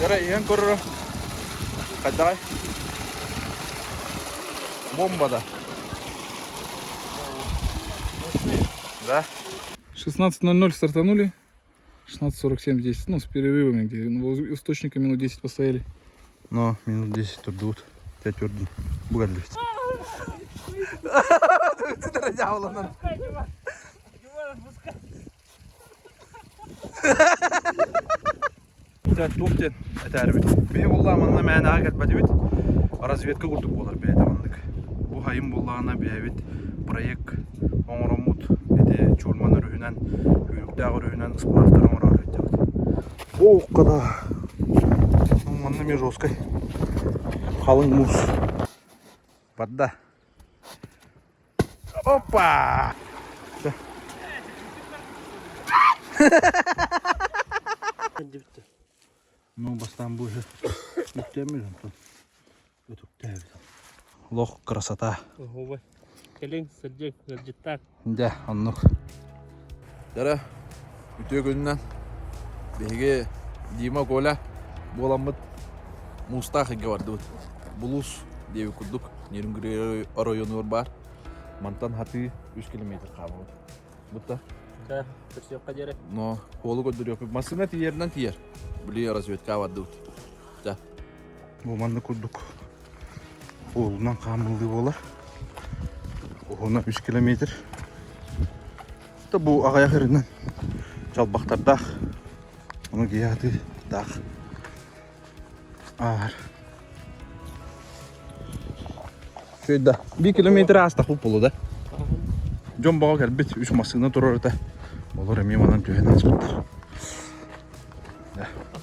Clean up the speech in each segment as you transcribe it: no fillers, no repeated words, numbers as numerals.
Давай, иен көрірі. Қайдағай. Бомбада. Да? 16:00 стартанули. 16:47 здесь. Ну, с перерывами, где у источника минут 10 постояли. Но минут 10 турдут. Тебя турдут. Бугадливить. Ты радиавланан. Туқтен әтәрі бит. Бе болғанына мәні ағат бәді бит. Разведка құрдық болар бәді бандық. Бұл хайым болғанына бәді бит. Проект оңырымыд. Бәді чурман үрігінен, үйріктағы үрігінен ұспырақтар оңыр ағат бит. Оқ қада. Оңғанына мен жоскай. Қалың мұз. Бадда. Опа! Ну, бастан бұл же. Үттемеймін. Өтіктәбі. Лох красота. Ого, келең сырдек, сырдеттак. Да, аннық. Дәрі, үте күнінен беге Дима Коля боламыд Мустах еге барды бұд. Бұлус деуі күрдік. Нерінгірі районы бар. Мантан хаты 3 километр қабы бұд. Бұдта? Да, көрсеуққа дәрі. Но, қолы көндір өпіп. Масына тиерінен тиер. Білі разведка барды бұд. Да. Бұл манды күрдік. Олынан қамылды болар. Оғына 3 километр. Бұл ағаяқ ерінен жалбақтардақ. Оны кейаты дақ. Ағар. Шөйді. 1 километр астақ бұл болу да. Жон баға кәлбет 3 масына тұрар да. Олар әме манан түйен аспыттыр.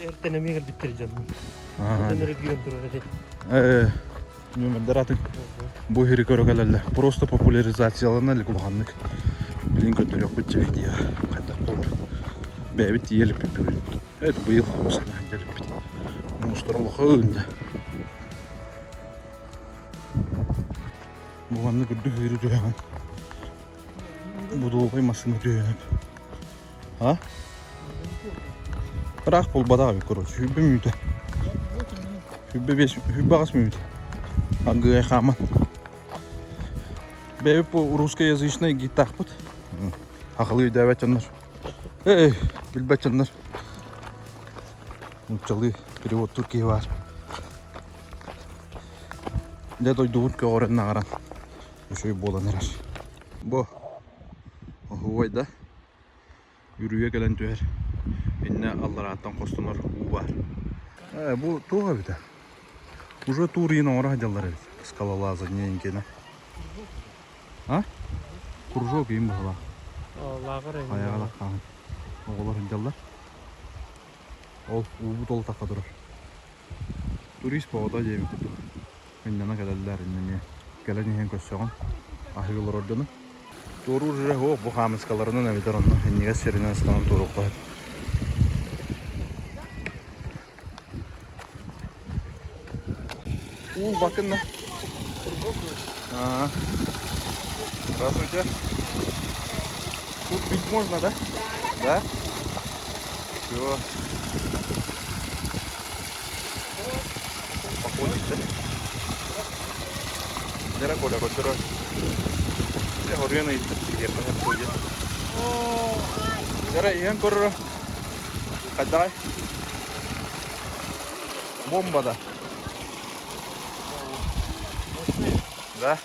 Ертене мегір біттір жаным. Ертене регион тұрар әде. Нөмірдер атын. Бұл хері көрігелерлі. Просто популяризацияларына әлі құлғанлық. Білін көтір өк бітчі бейді я. Қайдақ қолыр. Бәбіт еліп бейбі. Әді бұйыл осына әңгеліп бейді. Мұстырылықы өңді. Бұғанны күрді хүйрі дөйген. Бұды олғай масыны дөйгеніп. Ha? Bırak bol badağı bir kuruş. Hübbe müydü? Hübbe ağız müydü? Angıya kaman. Bebe bu Ruska yazışına git takpıt. Akıllı davet canlar. Bilbet canlar. Uçalı перевод Türkiye var. Ne doyduğun ki oranın ağıran. Şöyle bolanır. Bu. Huvayda. Yürüye gelen tüher. İnne Allah rahattan kostunar var. Bu tuğa bir de. Уже тур yine oraya hadiyalar evet. Skalalazı neyinkine. Ha? Kurjok yiyeyim bu hala. Lağır eyni. Ayağa da kanın. Oğullar hadiyalar. Ol uğu dolu taka durur. Turist bu oda diyelim kutu. İndana geldiler indemeye. Gelen yiyen köşeğin. Ahiyollar ordanı. Doğru jüre ho bu hamıskalarının evidir onunla. Eniye serinen ıskanın doğruklar. Bakın da. Здравствуйте. Тут пить можно, да? Да? Все. Походить, да? Дера Коля, который... Я говорю, на это ходит. Дера, иен көрі. Қайдай. Бомбада. Да?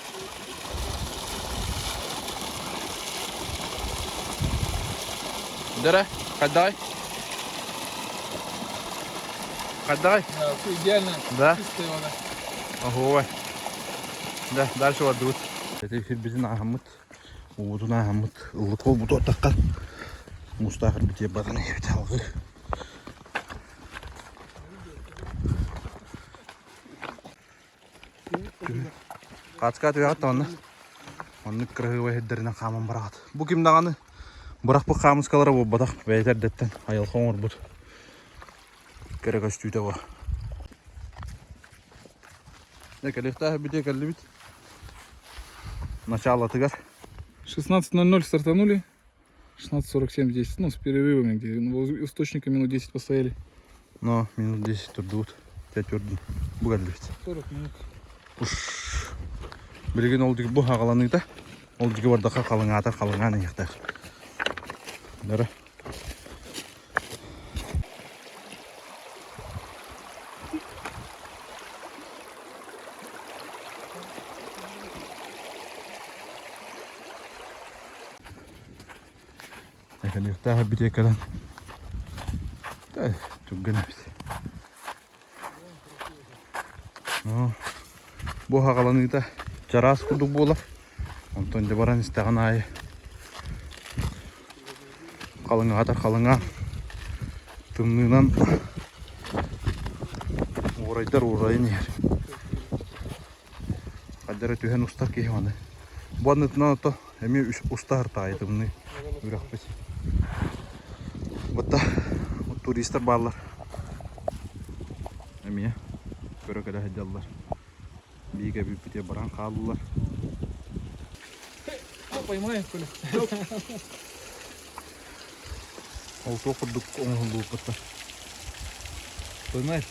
Дера, қайдай. Қайдай. Все идеально. Да? Чистая вода. Ого. Да, дальше вот тут. Это эфир bizim Ahmet. Uğudun Ahmet. Illık ol bu da otakal. Mustahır bitiye badana evde aldı. Kaç uyat onu. Onu kırığı ve hedderine kamın bırakat. Bu kim dağını? Bırak bu kamıskalara bu badak ve ederdetten. Ayıl konur bu. Gerek açtıydı bu. Ne kalifta bir de kalibit. Начало тыгар. 16:00 стартанули. 16:47 здесь. Ну, с перерывами, где у источника минут 10 постояли. Но минут 10 турдут. Тәтөрдүн. Бугалбет. 40 минут. Уш. Билген ол диги бу хагаланы да. Ол диги бардака калыңата калыңаны яктар. Дара. Yakalayacağı bir de kalan. Çok güzel. Bu hakalanı da caras kurduk bu olar. Ondan da baran isteğen ayı. Kalınğa da kalınğa. Tımlığından uğraydılar uğrayın yer. Kadere tühen ustar ki hemen. Bu anıtına da hemen ustar tayı tımlı. Bırakmış. Bata turistler barlar. Emiye göre kadar hediyalar. Bir pite baran kaldılar. Поймаем, коли. Oltu kurduk onu bata. Pоймаешь?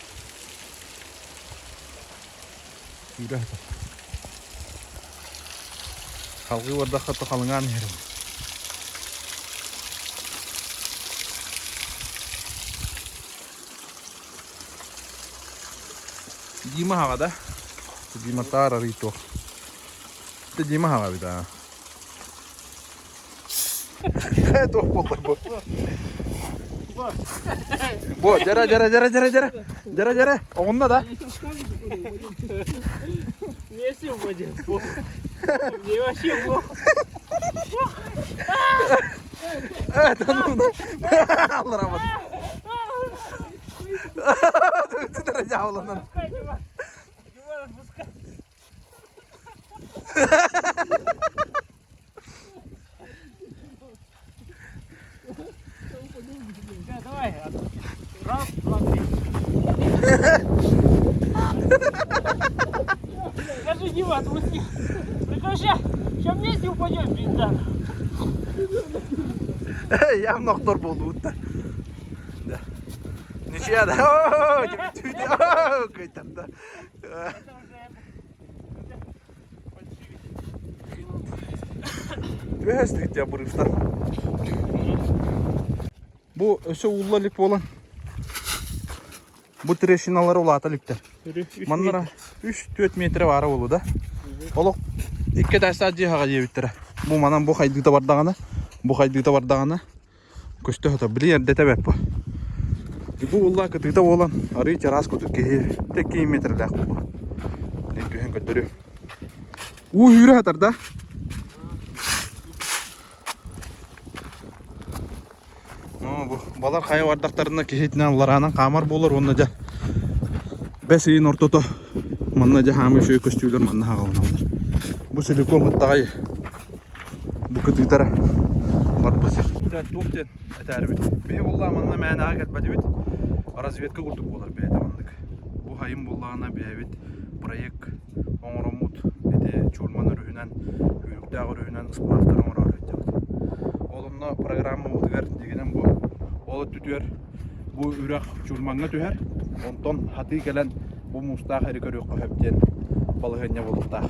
Yürü hadi. Halkı vardı hatta kalıngan yerim. Dima haga da. Dima tara rito. Te dima haga bir daha. Tuh bu. Bu jara. Onunla da. Не сегодня. Не вообще бог. Evet onu. Allah rahmet. Derece avlanan. Давай. Раз, два, три. Скажи, Дима, отпусти. Прекращай. Сейчас вместе упадем, пизда. Yam doktor buldu. Nişiya da. Kayıtım da. Tühestik ya buruşlar. Bu öse ullalık olan. Bu treşinaları ulatalıklar. Manlara 3-4 metre var olu da. Oluk 2 taş sadece haga jebittir. Bu manan bu haydıkta bardağına. Bu haydıkta bardağına. Köşte hata bir yerde tebep bu. Bu ulla kıtıkta olan arı çaras kutuk ki tek 2 metre lak bu. Ne gühen götürüyor. Yürü hatar da. Bu balar kaya vardaklarında kehitine allarağından kamar bolur onunla da. Besiğin ortada. Manna da hamı şöyle köştüyorlar manna hağa onallar. Bu silikon mıttağayı. Bu kıtıktara. Var basır. Tuğten eter bit. Behe bolla manna məni ağat badi bit. Razvedka kurduk bolar behe tavandık. Bu hayın bollağına behe bit. Proyekt oңоромут ede çorman ürünen, hürükdağ ürünen ıspılaftar oңor araydı. Olumlu programma udıgar degenen bu. Olu tütüyor. Bu ürek çormanına tüher. Ondan hatı gelen bu mustaq herikör yok hepten balıhanya boluqtaq.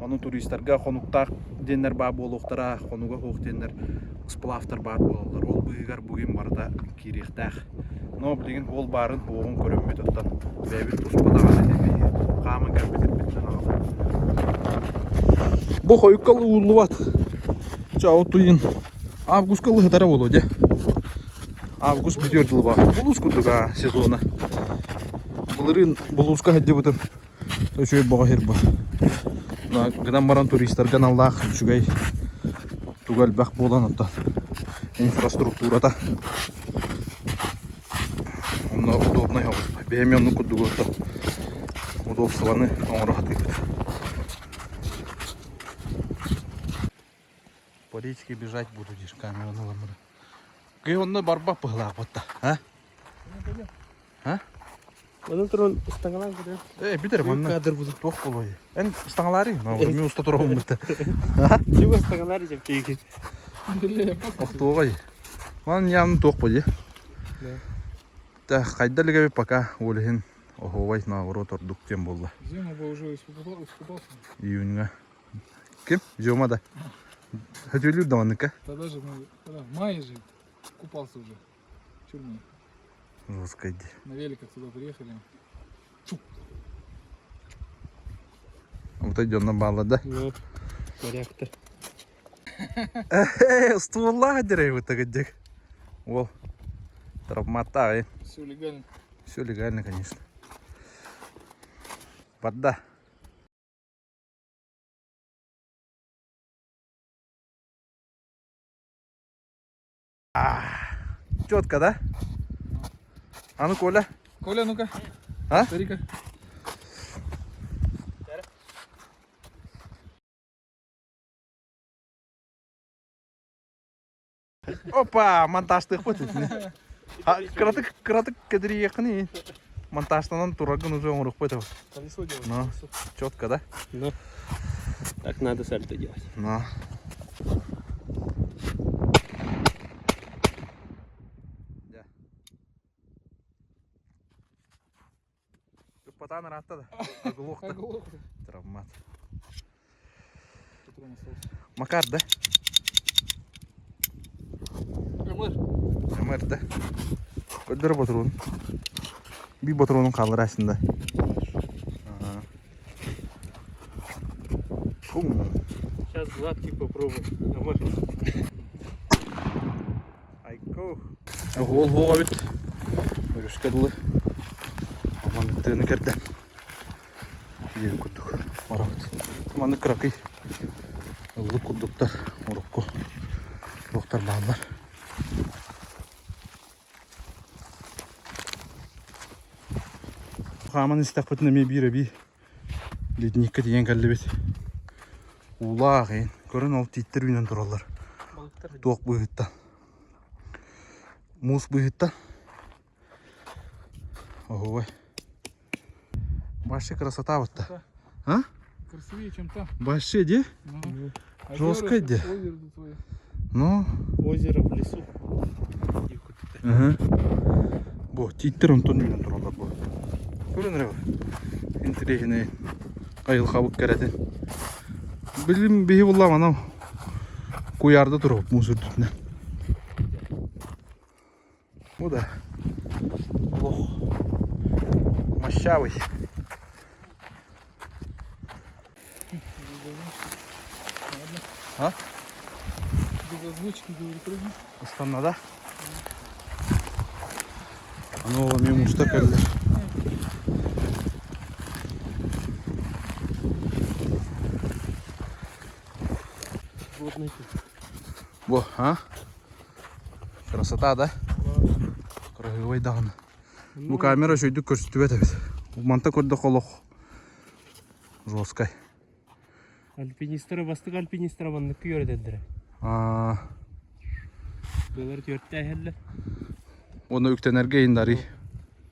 Onun turistlerge konuqtaq denler ba boluqtara, konuga hoq denler ıspılaftar bar bolurlar. Ol bıйгар bugün barda kirixtaq. No bilgin ol barın oğun көрөнмөй тоттан. Бәбит успадаган эдеби. Камы кәпетер биттен ал. Бу койкалы уллубат. Чау туйын. Августкалы хатара болоде. Август битер жылы бар. Булус кудуга сезона. Булырын булуска хәдде бутын. Төшөй бага херба. На гдан баран туристларга Аллах жүгәй. Тугал бак болан ата. Инфраструктурада. Онна удобно яу. Беменну кудуга ата. Удобствоны оңрахаты. По речке бежать буду, дишь, камера на ламыра. Кый онны барба пыгылак батта, а? А? Onun turun ıstangalan gidiyor. Битер манна. Кадр bulduk. Тох болой. Эн стангалары, но мен уста турам битте. Чего ıstangalar yiyeceğim keyki. Охтогай. Ман ям тох боле. Да, хайдалыга пока улихин оховай нагору тордук тем болла. Зима бы уже искупался. Июньга. Кем? Зима да. Хотели даванника. Тогда же мы, когда в мае же купался уже. В тюрьме. Господи. На великах туда приехали. Вот идем на балла, да? Ну, моряк-то. Ствола дерей вот так дек. О, травмата, Все легально. Все легально, конечно. Вода. Четко, да? А ну, Коля. Коля, ну-ка. А? Старика. Опа, монтажды хватит. Кратык кедри якыны. Монтажтан турагын уже он рухпетов. Колесо делать. Ну, четко, да? Ну, так надо сальто делать. Ну. Патан рата да. Оглох-то. Оглох. Травмат. Патрон остался. Макар, да? Макар, да? Көддер патрон. Bir patronun kalır aslında. Сейчас гладкий попробуем. А может, Айко. Гол гол бит. Өрüşкәдле. Аман тәне керде. Ел күтүк. Марат. Маны кракый. Улы кудуктар. Урукку. Доктор балдар. Хаман истақпытына ме биреби. Ледникке деген кәлле бит. Улағын. Көрін ол титтер үйнен тұралар. балыктар. Тоқ бұйыттан. Мус бұйыттан. Ого. Большая красота вот то. А? Красивее, чем там. Большая, де? Ну. А Жёсткое озеро, где? озеро твое. Ну. Озеро в лесу. Ага. Бо, титтер он тон үйнен тұралар бұл. Көрінер бар. Интересный. Қайыл қабық кәрәтін. Білім бейі болам анау. Куярда тұрып мусор түтіне. Bu da. Oh. Мощавый. А? Без озвучки, говорит, прыгни. Устанна, да? Оно мимо что кәлді. Водный тут. Во, а? Красота, да? Красивый дан. Bu kamera şöyle көрсөтүп атабыз. Манта көрдө колок. Жоскай. Альпинисттер бастык альпинисттер манны көрөдөлдөр. Булар төрттө хелле. Оны үктенерге индари.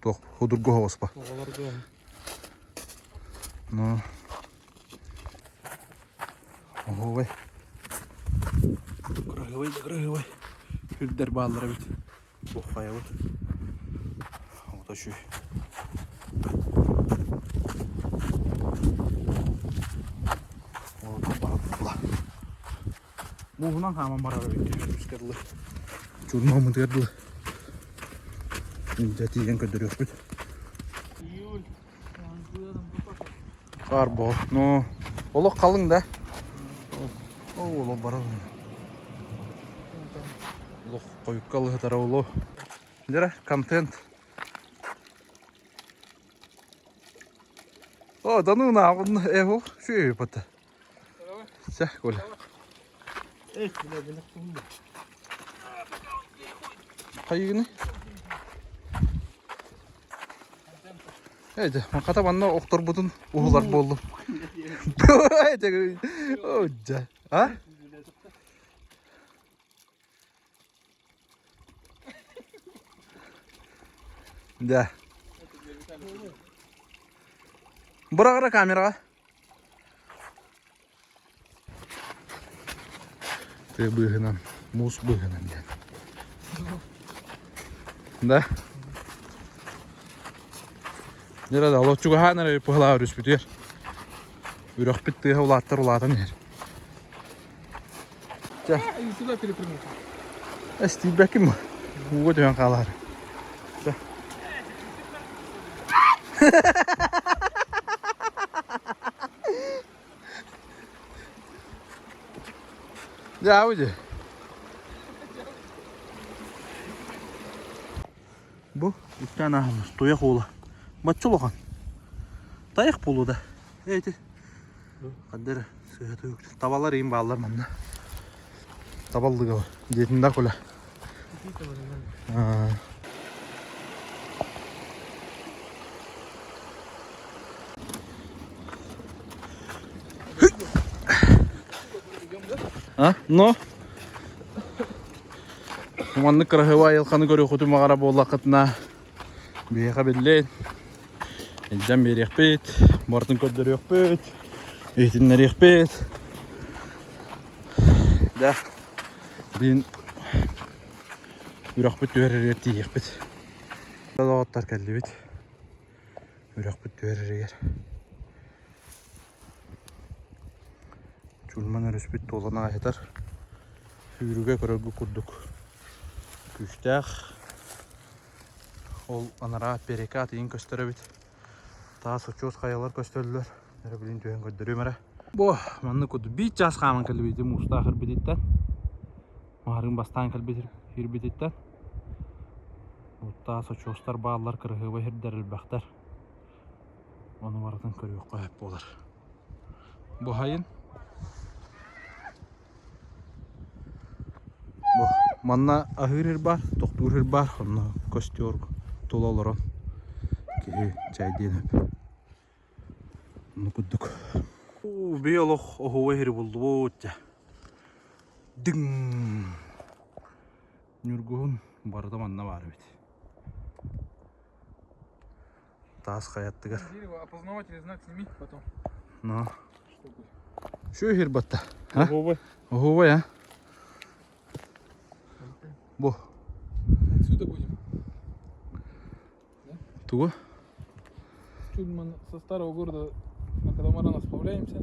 Тох, худурго хоспа. Оголорго. Ну. Ой. Красивый. Хүлдер баллары бит. Бохая вот. Вот ошо. Мугунан хаман барар бит. Скерлы. Чурмамын керлы. Инде тиген көдөрөк бит. Июль. Кар бол. Ну, олок калың да. О, олок барар. Олок коюп калы тарабылы. Дера контент. О, да ну на, он его шею пота. Все, Коля. Эх, бля. Кайгыны. Эйде, маката банна октор бутун угулар болду. Эйде, о, да. А? Да. Бұрағыра камераға. Ты бұғынан, мұз бұғынан. Да? Nere da lotçuga hanere pıhla örüs biter. Ürek bitti ulatlar ulatan yer. И сюда перепрыгнуть. Esti bekim mi? Bu dön kalar. Ya ucu. Bu iki tane ahımız. Toyak oğlu. Matçıl oğlan. Dayak bulu da. Eyti. Kadir. Sıhhatı yok. Tavalar iyiyim bağlar manna. Tavallı gava. Jetinde kula. Ha? No? Manlık kırıhıva yılkanı görüyor kutu mağara boğla kıtına. Beyaka belleyin. Elden beri yakbet. Martın ködleri yakbet. Ehtinleri yakbet. Da. Bin Ürak verir etti yakbet. Dağıtlar geldi bit. Ürak verir yer. Çulman örüs bit dolana ayıtar. Yürüge körögü kurduk. Küçtək. Ol anara berekat in göstərə bit. Daha soçoz qayalar göstərdilər. Nərə bilin töyən göndərəm ära. Bu manны kudu bir jas qaman keldi bit mustaqir bititdən. Maharın bastan kelbi hir bititdən. Daha soçozlar bağlar kırığı ve hirderil baxtar. Onu vardan körüyük qoyub bolar. Bu hayın manna ahır bar, doktor bar, onu kostiyor tolalarım ki çay denip. Onu kuduk. Biyolog o hır buldu bu. Ding. Nurgun barda manna var bit. Tas kayattıgar. Дерево, опознавательный знак сними потом. No. Şu hır batta. Ha? Ого, Ого ya. Bu. Отсюда будем. Туго. Чудман со старого города на катамарана сплавляемся.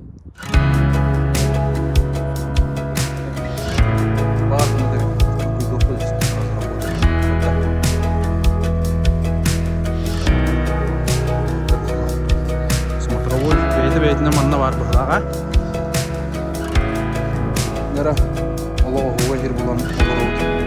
Ладно, да. Тут доходишь. Смотровой. Бейті манна бар бұғылаға. Нера. Олығы жер болам.